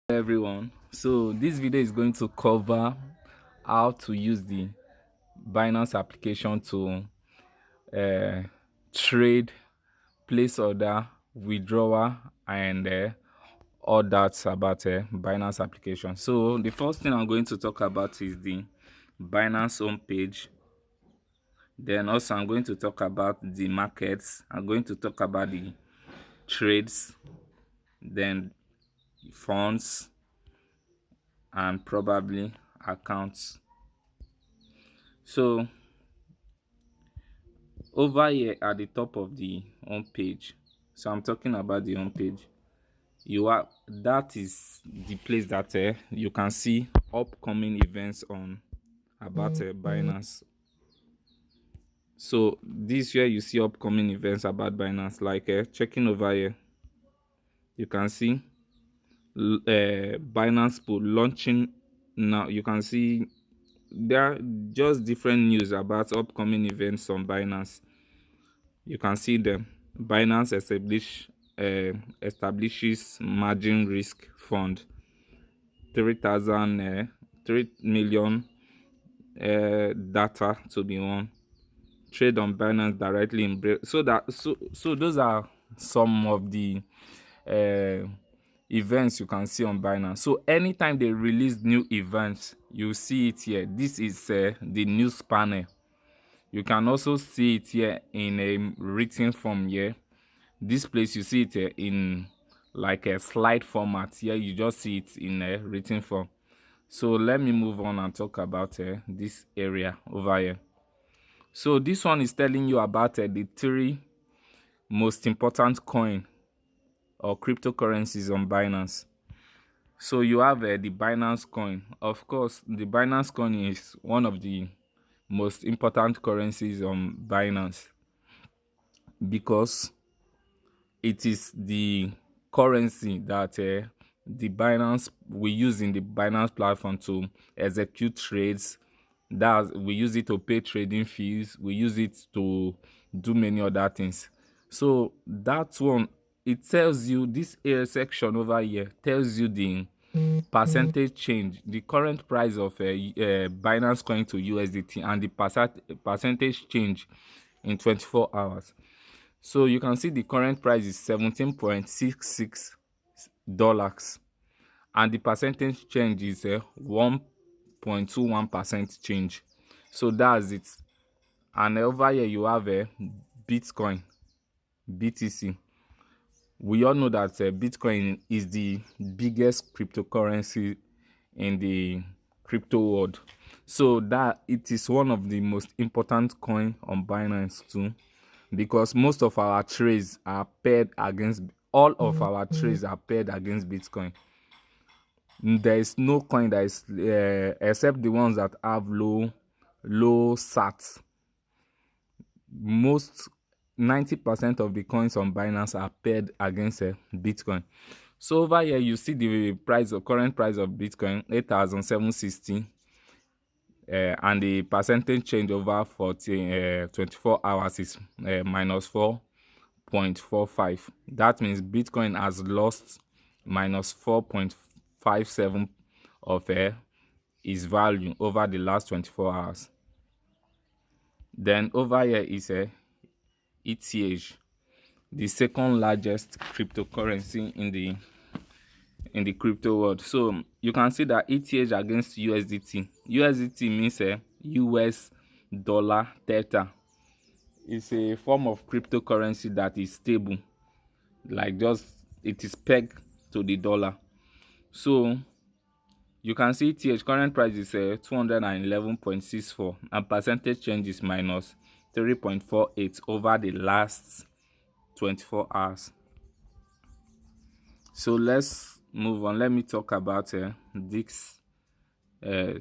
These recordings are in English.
Everyone, so this video is going to cover how to use the Binance application to trade, place order, withdrawal, and all that's about Binance application. So the first thing I'm going to talk about is the Binance homepage. Then also I'm going to talk about the markets. I'm going to talk about the trades, then funds, and probably accounts. So over here at the top of the home page, so I'm talking about the home page, that is the place that you can see upcoming events on about Binance. So this where you see upcoming events about Binance, like checking over here, you can see Binance pool launching now. You can see there are just different news about upcoming events on Binance. You can see them. Binance establishes margin risk fund, 3 million data to be won. Trade on Binance directly in so those are some of the uh, events you can see on Binance. So anytime they release new events, you see it here. This is the news panel. You can also see it here in a written form here. This place you see it in like a slide format. Here you just see it in a written form. So let me move on and talk about this area over here. So this one is telling you about the three most important coin or cryptocurrencies on Binance. So you have the Binance coin. Of course, the Binance coin is one of the most important currencies on Binance because it is the currency that the Binance we use in the Binance platform to execute trades. That we use it to pay trading fees. We use it to do many other things. So that one, it tells you this section over here tells you the percentage change, the current price of Binance coin to USDT, and the percentage change in 24 hours. So you can see the current price is $17.66, and the percentage change is 1.21% change. So that's it. And over here you have a Bitcoin, BTC. We all know that Bitcoin is the biggest cryptocurrency in the crypto world. So that it is one of the most important coin on Binance too, because most of our trades are paired against Bitcoin. There is no coin that is except the ones that have low SAT. Most 90% of the coins on Binance are paired against Bitcoin. So over here you see the current price of Bitcoin 8,760, and the percentage change over 24 hours is minus 4.45. That means Bitcoin has lost minus 4.57 of its value over the last 24 hours. Then over here is ETH, the second largest cryptocurrency in the crypto world. So you can see that ETH against USDT. USDT means US dollar theta. It's a form of cryptocurrency that is stable, like just it is pegged to the dollar. So you can see ETH current price is 211.64, and percentage change is minus 3.48 over the last 24 hours. So let's move on. Let me talk about this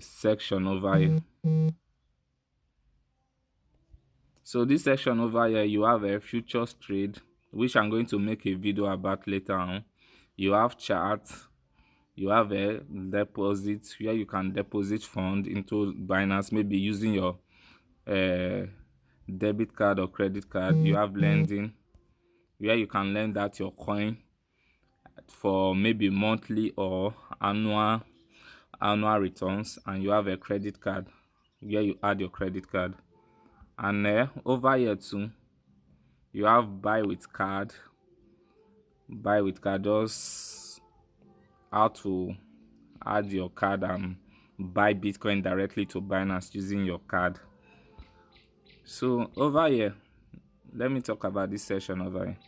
section over here. So this section over here, you have a futures trade, which I'm going to make a video about later on. You have charts. You have a deposit where you can deposit fund into Binance, maybe using your debit card or credit card. You have lending where you can lend out your coin for maybe monthly or annual returns, and you have a credit card where you add your credit card. And over here too, you have buy with card. Just how to add your card and buy Bitcoin directly to Binance using your card. So over here, let me talk about this section over here.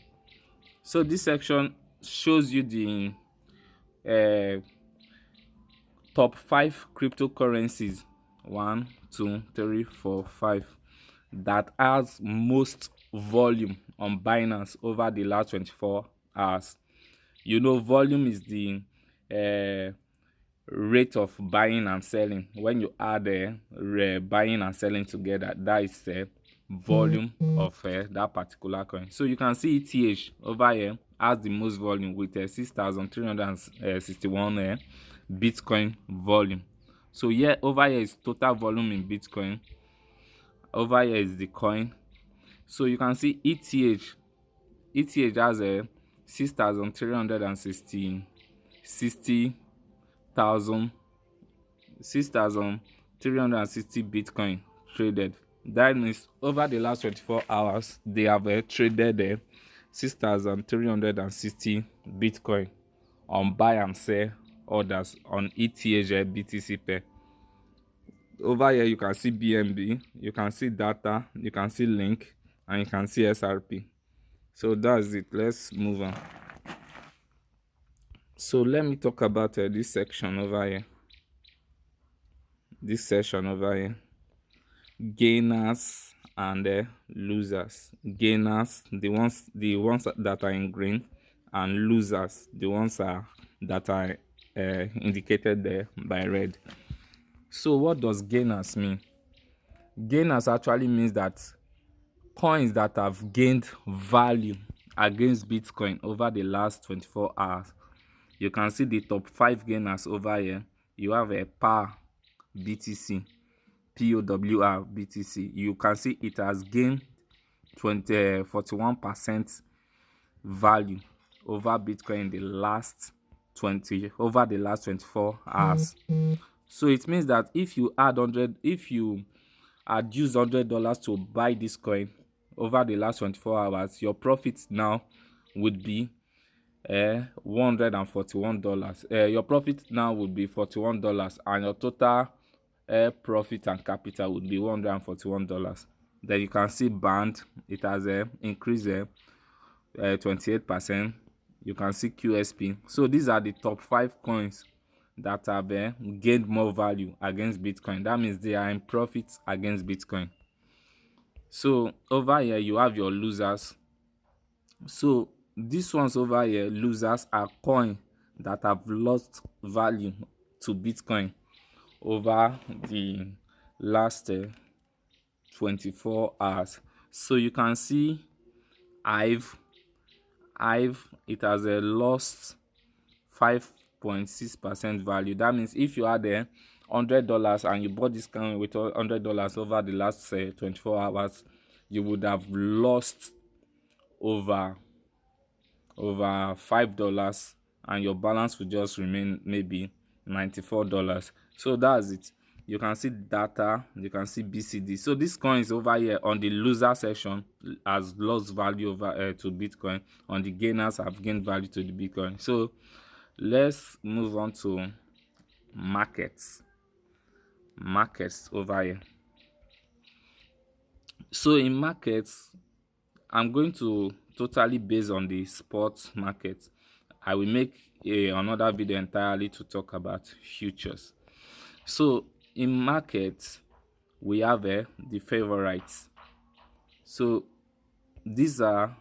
So this section shows you the top 5 cryptocurrencies, 1, 2, 3, 4, 5, that has most volume on Binance over the last 24 hours. You know, volume is the rate of buying and selling. When you add buying and selling together, that is the volume of that particular coin. So you can see ETH over here has the most volume with 6,361 Bitcoin volume. So over here is total volume in Bitcoin. Over here is the coin. So you can see ETH has a 6,360 Bitcoin traded. That means over the last 24 hours, they have traded 6,360 Bitcoin on buy and sell orders on ETH BTC pair. Over here, you can see BNB, you can see data, you can see link, and you can see SRP. So that's it. Let's move on. So let me talk about this section over here. Gainers and losers. Gainers, the ones that are in green, and losers, the ones that are indicated there by red. So what does gainers mean? Gainers actually means that coins that have gained value against Bitcoin over the last 24 hours. You can see the top 5 gainers over here. You have a POWR BTC, POWR BTC. You can see it has gained 41% value over Bitcoin in the last 24 hours. So it means that if you had used $100 to buy this coin over the last 24 hours, your profit now would be $141. Your profit now would be $41, and your total profit and capital would be $141. Then you can see band, it has increased 28%. You can see QSP. So these are the top 5 coins that have gained more value against Bitcoin. That means they are in profit against Bitcoin. So over here you have your losers. So these ones over here, losers, are coins that have lost value to Bitcoin over the last 24 hours. So you can see Hive, it has lost 5.6% value. That means if you had $100 and you bought this coin with $100 over the last 24 hours, you would have lost over $5, and your balance would just remain maybe $94. So that's it. You can see data, you can see BCD. So this coin is over here on the loser section has lost value over to Bitcoin. On the gainers have gained value to the Bitcoin. So let's move on to markets over here. So in markets, I'm going to totally base on the sports market. I will make another video entirely to talk about futures. So in markets, we have the favorites. So these are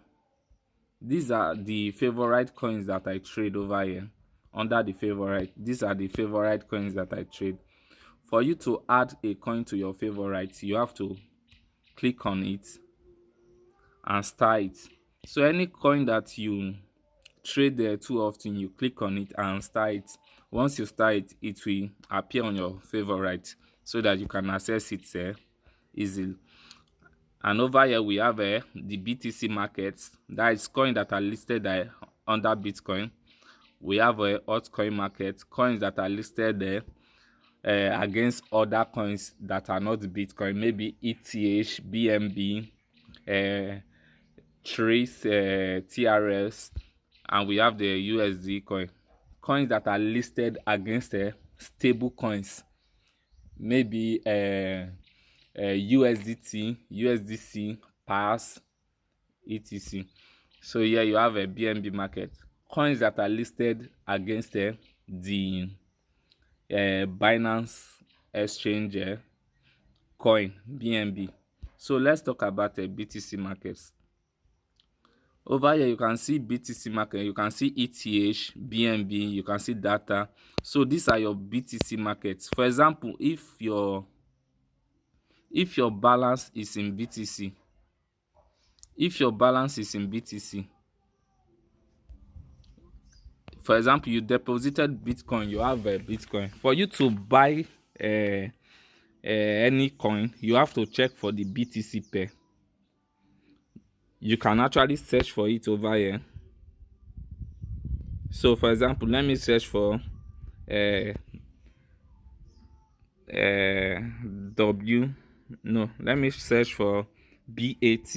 the favorite coins that I trade over here. Under the favorite, these are the favorite coins that I trade. For you to add a coin to your favorites, you have to click on it and star it. So any coin that you trade there too often, you click on it and star it. Once you star it, it will appear on your favorite so that you can access it easily. And over here we have the BTC markets. That is coins that are listed under Bitcoin. we have a altcoin market, coins that are listed there against other coins that are not Bitcoin, maybe ETH, BNB, Trace, TRS, and we have the USD coins that are listed against stable coins, maybe USDT, USDC, PAS, etc. So here you have a BNB market, coins that are listed against the Binance exchange coin BNB. So let's talk about BTC markets. Over here you can see BTC market, you can see ETH, BNB, you can see data. So these are your BTC markets. For example, if your balance is in BTC, for example, you deposited Bitcoin, you have a Bitcoin. For you to buy any coin, you have to check for the BTC pair. You can actually search for it over here. So for example, let me search for let me search for BAT.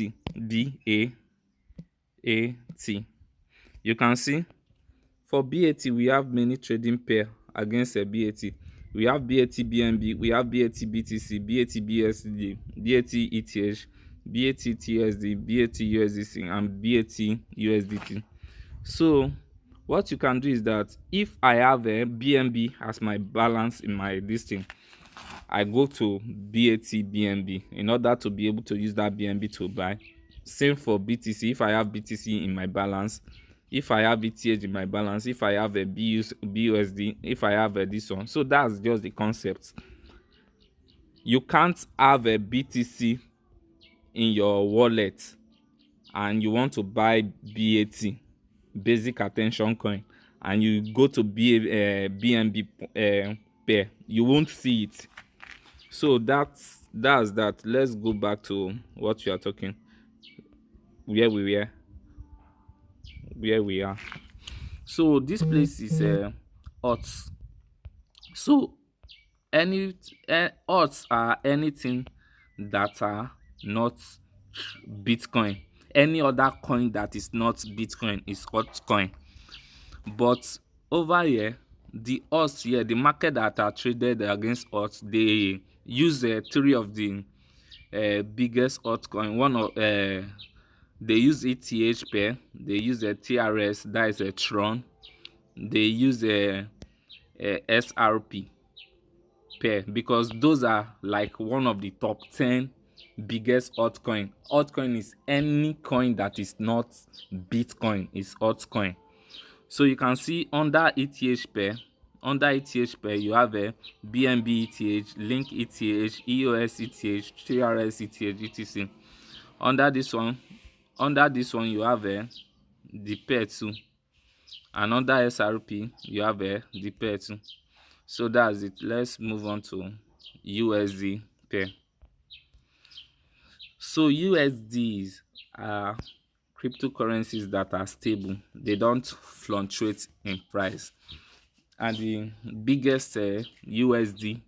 You can see for BAT we have many trading pair against a BAT. We have BAT BNB, we have BAT BTC, BAT BSD, BAT ETH, BAT TSD, BAT USDC, and BAT USDT. So what you can do is that if I have a BNB as my balance in my listing, I go to BAT BNB in order to be able to use that BNB to buy. Same for BTC. If I have BTC in my balance, if I have ETH in my balance, if I have a BUSD, if I have this one. So that's just the concept. You can't have a BTC in your wallet and you want to buy BAT, basic attention coin, and you go to BNB pair, you won't see it. So that's that. Let's go back to what we are talking, where we are. So this place is odds. So odds are anything that are not Bitcoin. Any other coin that is not Bitcoin is altcoin. But over here, the odds here, the market that are traded against odds, they use three of the biggest altcoin. One of they use ETH pair, they use a TRS, that is a Tron, they use a SRP pair, because those are like one of the top 10 biggest altcoin. Altcoin is any coin that is not Bitcoin, is altcoin. So you can see under ETH pair, you have a BNB ETH, Link ETH, EOS ETH, TRS ETH, etc. Under this one you have the pair too, and under SRP you have the pair too. So that's it. Let's move on to USD pair. So USDs are cryptocurrencies that are stable. They don't fluctuate in price. And the biggest USD,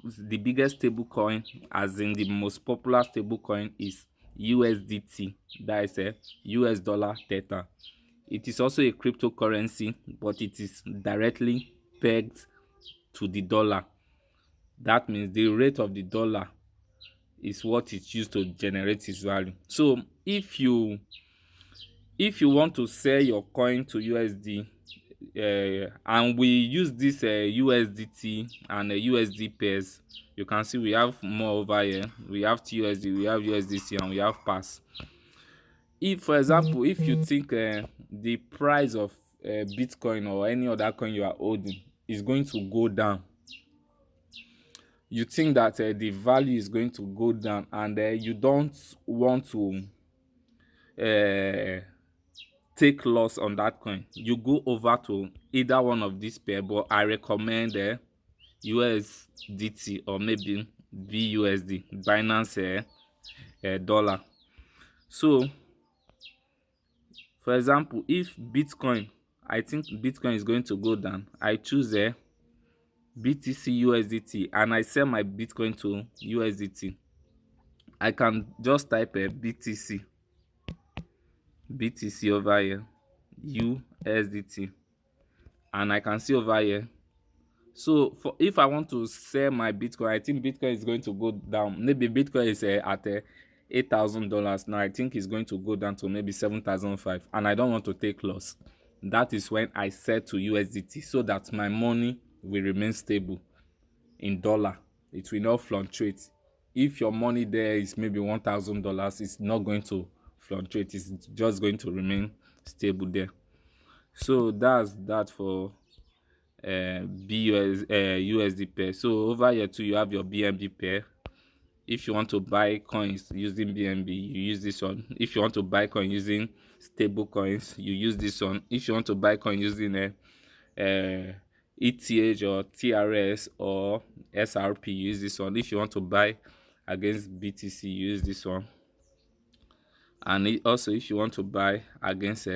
the biggest stable coin, as in the most popular stable coin, is USDT. That is a US dollar theta. It is also a cryptocurrency, but it is directly pegged to the dollar. That means the rate of the dollar is what is used to generate its value. So if you want to sell your coin to USD, and we use this USDT and USD pairs, you can see we have more over here. We have TUSD, we have USDC, and we have PAS. If, for example, if you think the price of Bitcoin or any other coin you are holding is going to go down, you think that the value is going to go down, and you don't want to take loss on that coin, you go over to either one of these pair, but I recommend USDT or maybe BUSD, Binance dollar. So for example, if Bitcoin I think Bitcoin is going to go down. I choose BTC USDT and I sell my Bitcoin to USDT. I can just type BTC over here, USDT, and I can see over here. So for if I want to sell my Bitcoin, I think Bitcoin is going to go down. Maybe Bitcoin is at $8,000 now. I think it's going to go down to maybe 7,500, and I don't want to take loss. That is when I sell to USDT so that my money will remain stable in dollar. It will not fluctuate. If your money there is maybe $1,000, it's not going to fluctuate. It's just going to remain stable there. So that's that for USD pair. So over here too, you have your BNB pair. If you want to buy coins using BNB, you use this one. If you want to buy coin using stable coins, you use this one. If you want to buy coin using ETH or TRS or SRP, you use this one. If you want to buy against BTC, you use this one. And also if you want to buy against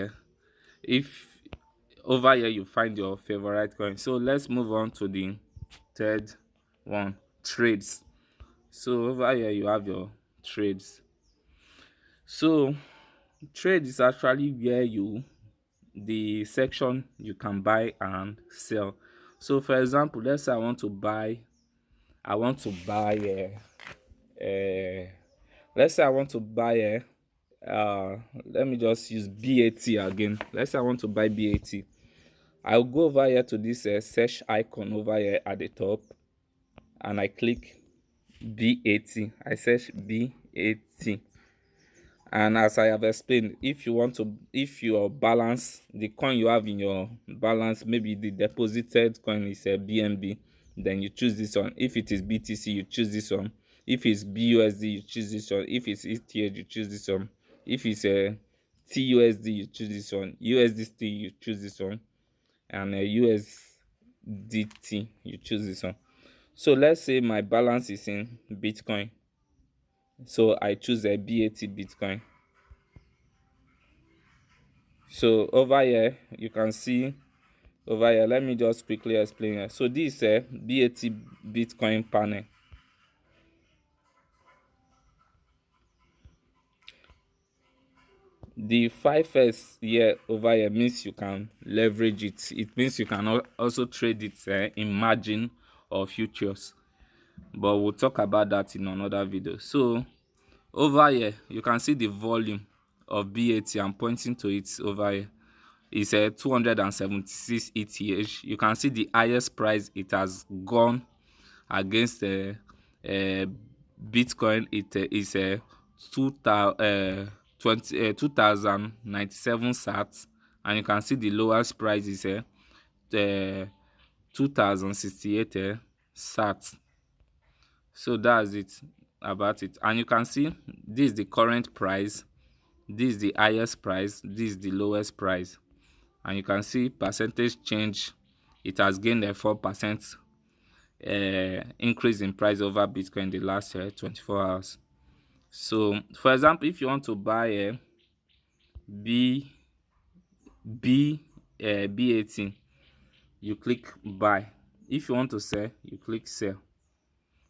if over here you find your favorite coin. So let's move on to the third one, trades. So over here you have your trades. So trade is actually where the section you can buy and sell. So for example, let's say I want to buy let's say I want to buy let me just use BAT again. Let's say I want to buy BAT. I'll go over here to this search icon over here at the top, and I click BAT. I search BAT, and as I have explained, if your balance, the coin you have in your balance, maybe the deposited coin is a BNB, then you choose this one. If it is BTC, you choose this one. If it's BUSD, you choose this one. If it's ETH, you choose this one. If it's a TUSD, you choose this one. USDT, you choose this one. And USDT, you choose this one. So let's say my balance is in Bitcoin, so I choose a BAT Bitcoin. So over here you can see over here, let me just quickly explain it. So this is a BAT Bitcoin panel. The 5S here over here means you can leverage it. It means you can also trade it in margin or futures, but we'll talk about that in another video. So over here you can see the volume of BAT. I'm pointing to it over here. It's a 276 ETH. You can see the highest price it has gone against Bitcoin. It is a 2097 sats, and you can see the lowest price is 2068 sats. So that's it about it. And you can see this is the current price, this is the highest price, this is the lowest price, and you can see percentage change. It has gained a 4% increase in price over Bitcoin in the last 24 hours. So for example, if you want to buy BAT, you click buy. If you want to sell, you click sell.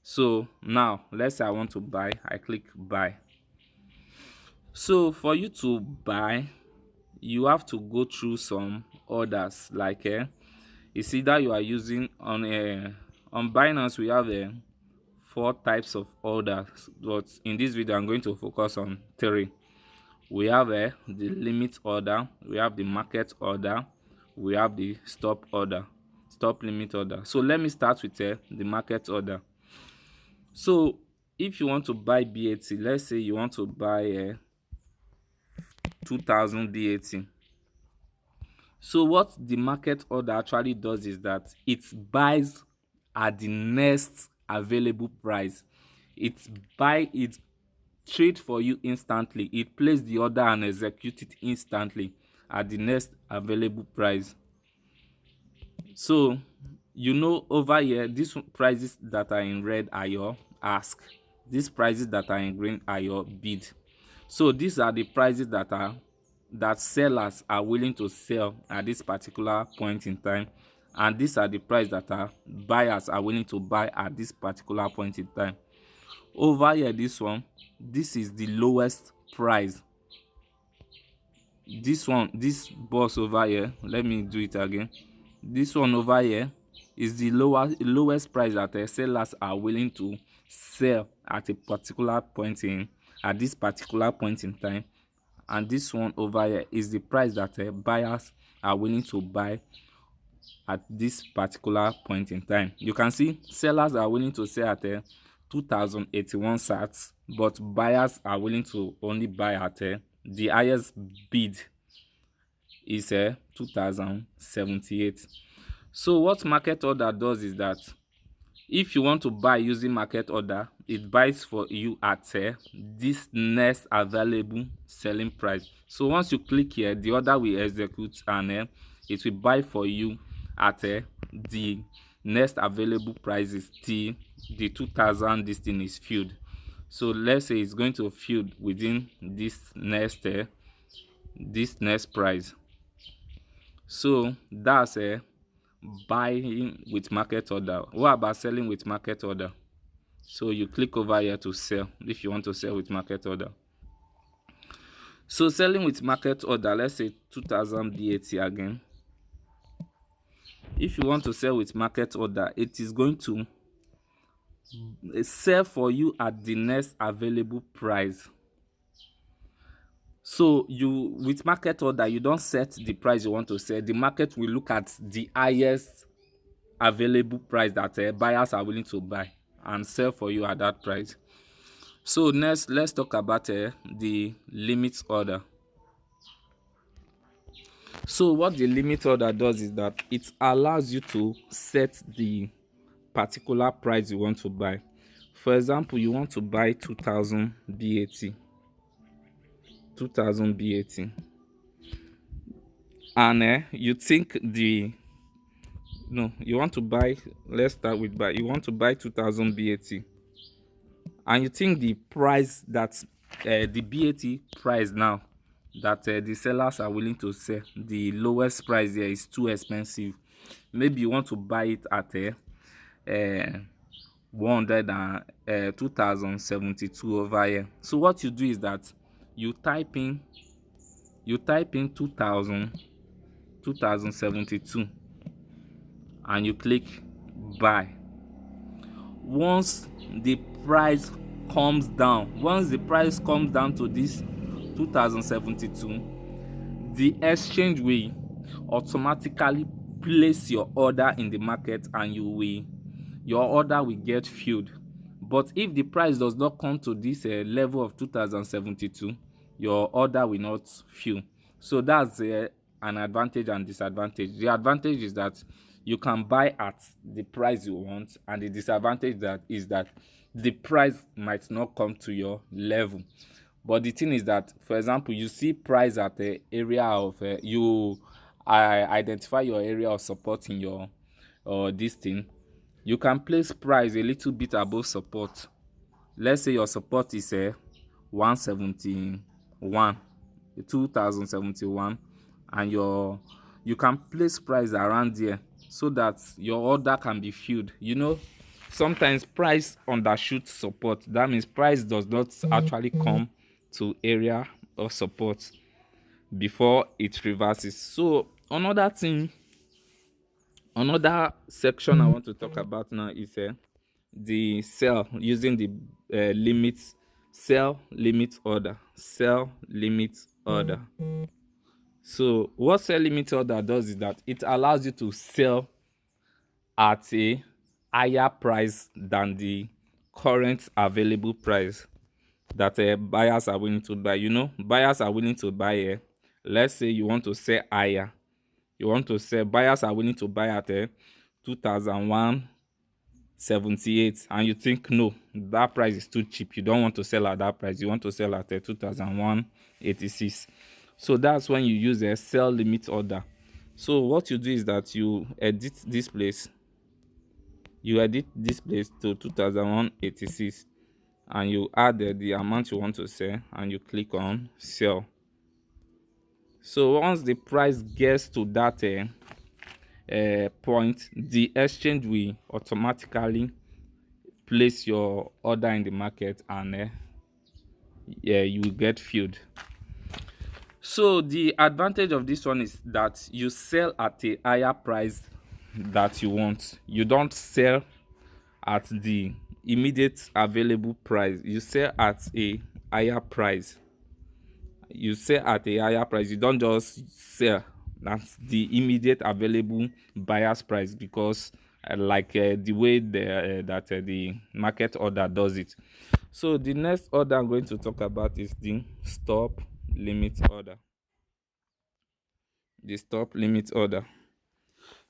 So now let's say I want to buy, I click buy. So for you to buy, you have to go through some orders. Like it's either you are using on Binance, we have 4 types of orders, but in this video I'm going to focus on 3. We have the limit order, we have the market order, we have the stop limit order. So let me start with the market order. So if you want to buy BAT, let's say you want to buy 2000 BAT. So what the market order actually does is that it buys at the next available price. It trade for you instantly. It places the order and execute it instantly at the next available price. So over here, these prices that are in red are your ask. These prices that are in green are your bid. So these are the prices that are that sellers are willing to sell at this particular point in time, and these are the price that buyers are willing to buy at this particular point in time. Over here, this is the lowest price. This box over here, let me do it again. This one over here is the lowest price that sellers are willing to sell at a particular point at this particular point in time, and this one over here is the price that buyers are willing to buy at this particular point in time. You can see sellers are willing to sell at 2081 sats, but buyers are willing to only buy at the highest bid is 2078. So what market order does is that if you want to buy using market order, it buys for you at this next available selling price. So once you click here, the order will execute, and it will buy for you at the next available prices till the 2000 this thing is filled. So let's say it's going to fill within this next price. So that's buying with market order. What about selling with market order? So you click over here to sell if you want to sell with market order. So selling with market order, let's say 2000 BAT again. If you want to sell with market order, it is going to sell for you at the next available price. So you, with market order, you don't set the price you want to sell. The market will look at the highest available price that buyers are willing to buy and sell for you at that price. So next, let's talk about the limit order. So what the limit order does is that it allows you to set the particular price you want to buy. For example, you want to buy 2000 BAT, and you think you want to buy, let's start with buy. You want to buy 2000 BAT, and you think the price that the BAT price now that the sellers are willing to sell, the lowest price there is too expensive. Maybe you want to buy it at 2072 over here. So what you do is that you type in 2072 and you click buy. Once the price comes down to this 2072, the exchange will automatically place your order in the market, and your order will get filled. But if the price does not come to this level of 2072, your order will not fill. So that's an advantage and disadvantage. The advantage is that you can buy at the price you want, and the disadvantage is that the price might not come to your level. But the thing is that, for example, you see price at the area of you identify your area of support in your this thing. You can place price a little bit above support. Let's say your support is 171, 2071, and you can place price around there so that your order can be filled. Sometimes price undershoots support. That means price does not actually come to area of support before it reverses. So another section I want to talk about now is the sell using the sell limit order. So what sell limit order does is that it allows you to sell at a higher price than the current available price that buyers are willing to buy. Buyers are willing to buy let's say you want to sell higher. Buyers are willing to buy at 2178, and you think no, that price is too cheap. You don't want to sell at that price. You want to sell at 2186. So that's when you use a sell limit order. So what you do is that you edit this place to 2186, and you add the amount you want to sell, and you click on sell. So once the price gets to that point, the exchange will automatically place your order in the market, and yeah, you will get filled. So the advantage of this one is that you sell at a higher price that you want. You don't sell at the immediate available price. You sell at a higher price. You don't just sell at the immediate available buyer's price, because the way the market order does it. So the next order I'm going to talk about is the stop limit order. The stop limit order.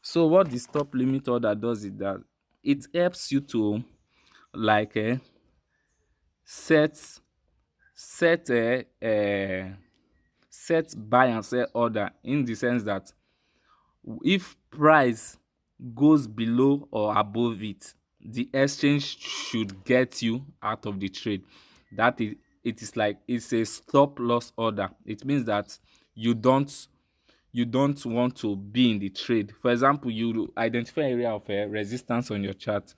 So what the stop limit order does is that it helps you to like set set set buy and sell order, in the sense that if price goes below or above it, the exchange should get you out of the trade. That is, it is like it's a stop loss order. It means that you don't want to be in the trade. For example, you identify area of resistance on your chart.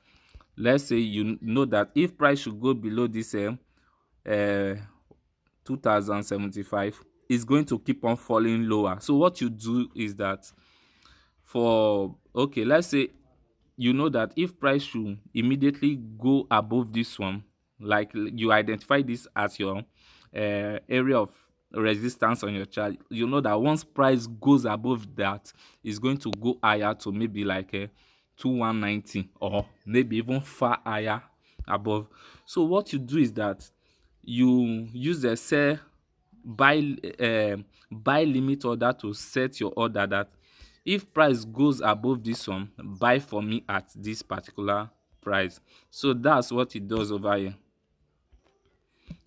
Let's say you know that if price should go below this 2075, it's going to keep on falling lower. So what you do is that, let's say you know that if price should immediately go above this one, like you identify this as your area of resistance on your chart, you know that once price goes above that, it's going to go higher to maybe like a 2190, or maybe even far higher above. So what you do is that you use a sell buy buy limit order to set your order, that if price goes above this one, buy for me at this particular price. So that's what it does over here.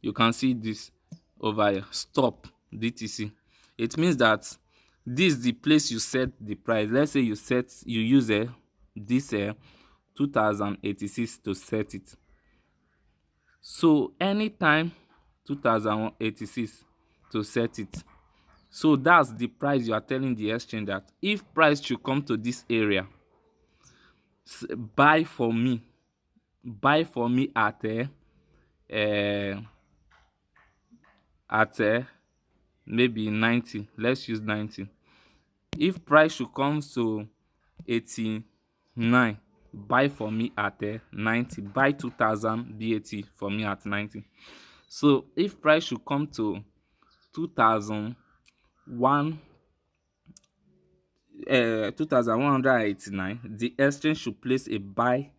You can see this over here, stop DTC. It means that this is the place you set the price. Let's say you use this 2086 to set it. So anytime 2086 to set it, so that's the price you are telling the exchange that if price should come to this area, buy for me at maybe 90. Let's use 90. If price should come to 89, buy for me at 90. Buy 2000 BAT for me at 90. So if price should come to 2001 2189, the exchange should place a buy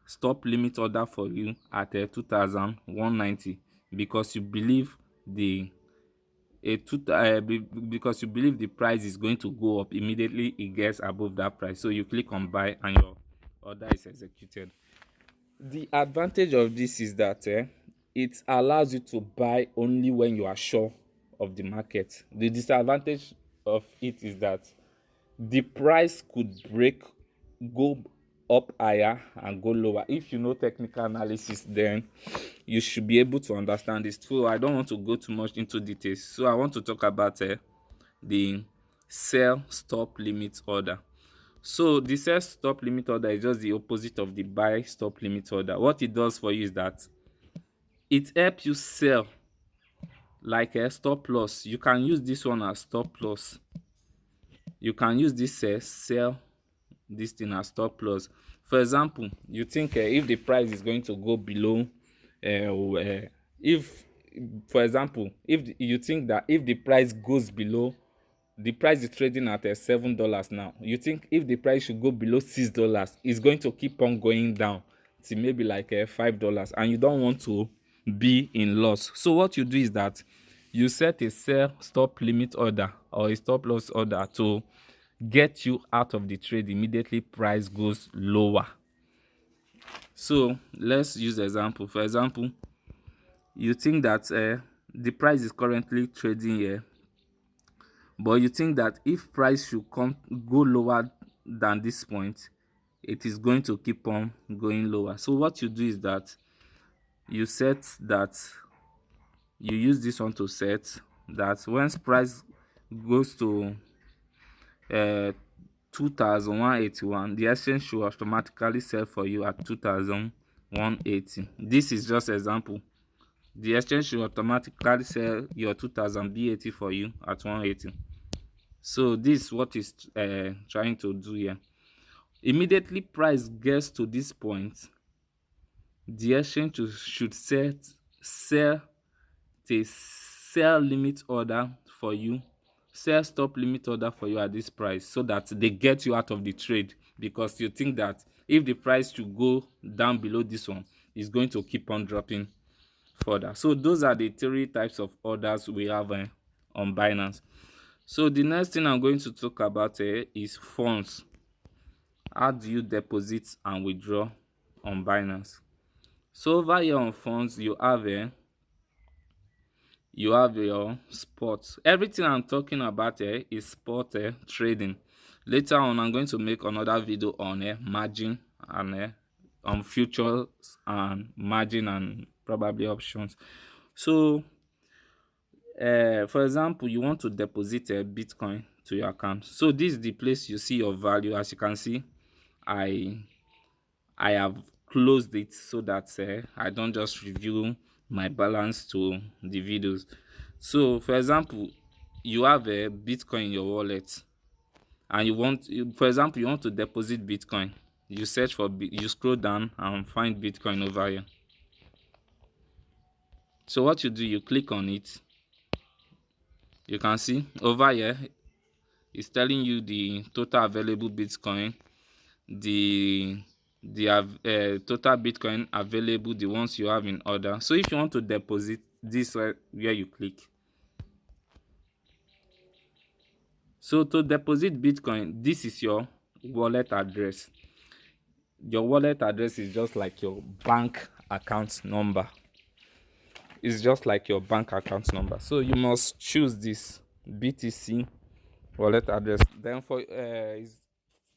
stop limit order for you at 2190, because you believe because you believe the price is going to go up immediately it gets above that price. So you click on buy and your order is executed. The advantage of this is that it allows you to buy only when you are sure of the market. The disadvantage of it is that the price could go up higher and go lower. If you know technical analysis, then you should be able to understand this. So I don't want to go too much into details. So I want to talk about the sell stop limit order. So the sell stop limit order is just the opposite of the buy stop limit order. What it does for you is that it helps you sell like a stop loss. You can use this one as stop loss. You can use this sell this thing as stop loss. For example, you think if the price is going to go below if for example, if you think that if the price goes below, the price is trading at $7 now, you think if the price should go below $6, it's going to keep on going down to maybe like $5, and you don't want to be in loss. So what you do is that you set a sell stop limit order or a stop loss order to get you out of the trade immediately price goes lower. So let's use example. For example, you think that the price is currently trading here, but you think that if price should go lower than this point, it is going to keep on going lower. So what you do is that you use this one to set, that when price goes to 2,181, the exchange should automatically sell for you at 2,180. This is just example. The exchange should automatically sell your 2,000 BAT for you at 180. So this is what is trying to do here. Immediately price gets to this point, the exchange should sell a sell limit order for you, sell stop limit order for you at this price, so that they get you out of the trade, because you think that if the price should go down below this one, it's going to keep on dropping further. So those are the three types of orders we have on Binance. So the next thing I'm going to talk about is funds. How do you deposit and withdraw on Binance? So over here on funds, you have your spot. Everything I'm talking about is spot trading. Later on, I'm going to make another video on margin and on futures and margin and probably options. So for example, you want to deposit a Bitcoin to your account. So this is the place you see your value. As you can see, I have closed it so that I don't just review my balance to the videos. So for example, you have a Bitcoin in your wallet and for example, you want to deposit Bitcoin. You search for you scroll down and find Bitcoin over here. So what you do, you click on it. You can see over here it's telling you the total available Bitcoin, the total Bitcoin available, the ones you have in order. So if you want to deposit, this where you click. So to deposit Bitcoin, this is your wallet address. Your wallet address is just like your bank account number. It's just like your bank account number. So you must choose this BTC wallet address. Then for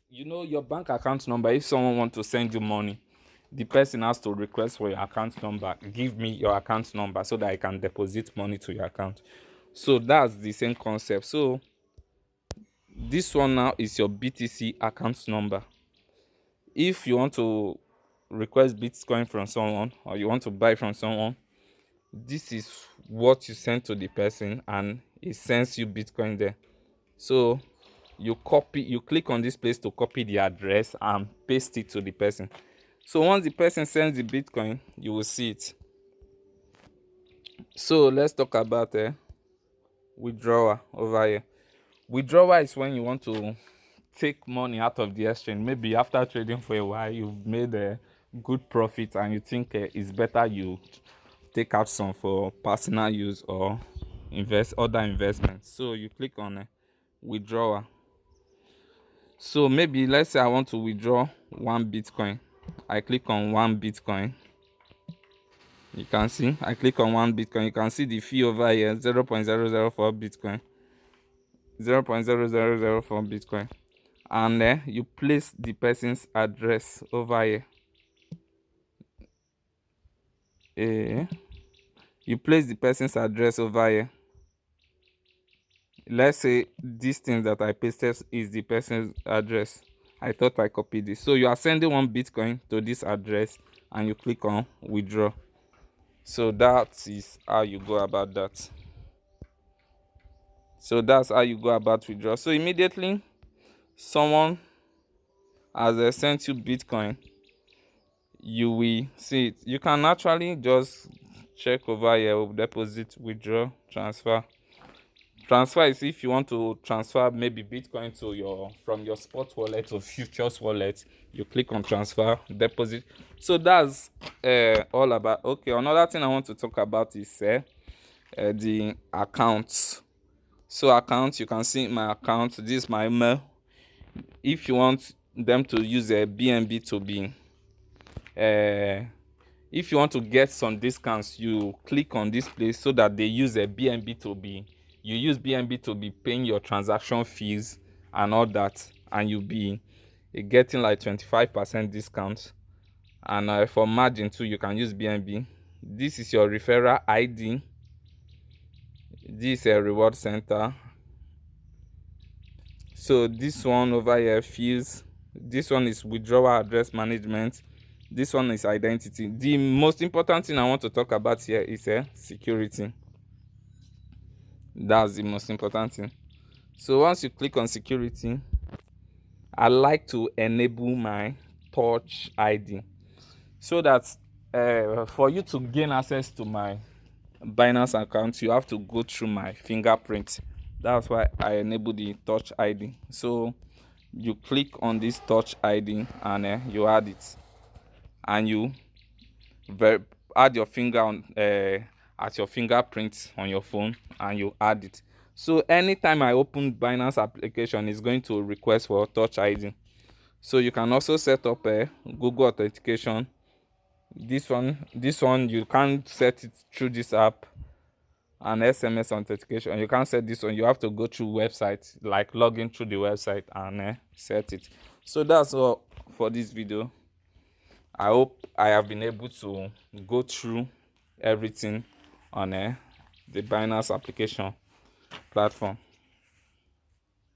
your bank account number, if someone wants to send you money, the person has to request for your account number. Give me your account number so that I can deposit money to your account. So that's the same concept. So this one now is your BTC account number. If you want to request Bitcoin from someone or you want to buy from someone, this is what you send to the person and it sends you Bitcoin there. So you click on this place to copy the address and paste it to the person. So once the person sends the Bitcoin, you will see it. So let's talk about withdrawal over here. Withdrawal is when you want to take money out of the exchange. Maybe after trading for a while, you've made a good profit and you think it's better you take out some for personal use or other investments. So you click on withdrawal. So maybe let's say I want to withdraw 1 Bitcoin. I click on 1 Bitcoin. You can see I click on 1 Bitcoin. You can see the fee over here, 0.004 Bitcoin. 0.0004 Bitcoin. And you place the person's address over here. You place the person's address over here. Let's say this thing that I pasted is the person's address. I thought I copied this. So you are sending 1 Bitcoin to this address and you click on withdraw. So that is how you go about that. So that's how you go about withdraw. So immediately someone has sent you Bitcoin, you will see it. You can actually just check over here, deposit, withdraw, transfer. Transfer is if you want to transfer maybe Bitcoin to from your spot wallet to futures wallet. You click on transfer, deposit. So that's all about. Okay, another thing I want to talk about is the accounts. So accounts, you can see my account. This is my email. If you want them to use a BNB to be if you want to get some discounts, you click on this place so that they use a BNB to be, you use BNB to be paying your transaction fees and all that, and you'll be getting like 25% discount. And for margin too, you can use BNB. This is your referral ID. This is a reward center. So this one over here feels, this one is withdrawal address management, this one is identity. The most important thing I want to talk about here is security. That's the most important thing. So once you click on security, I like to enable my touch ID, so that for you to gain access to my Binance account, you have to go through my fingerprint. That's why I enable the touch ID. So you click on this touch ID and you add it, and you add your finger on at your fingerprint on your phone, and you add it. So anytime I open Binance application, it's going to request for touch ID. So you can also set up a Google authentication. This one you can't set it through this app. And SMS authentication, you can't set this one. You have to go through website, like log in through the website and set it. So that's all for this video. I hope I have been able to go through everything on the Binance application platform.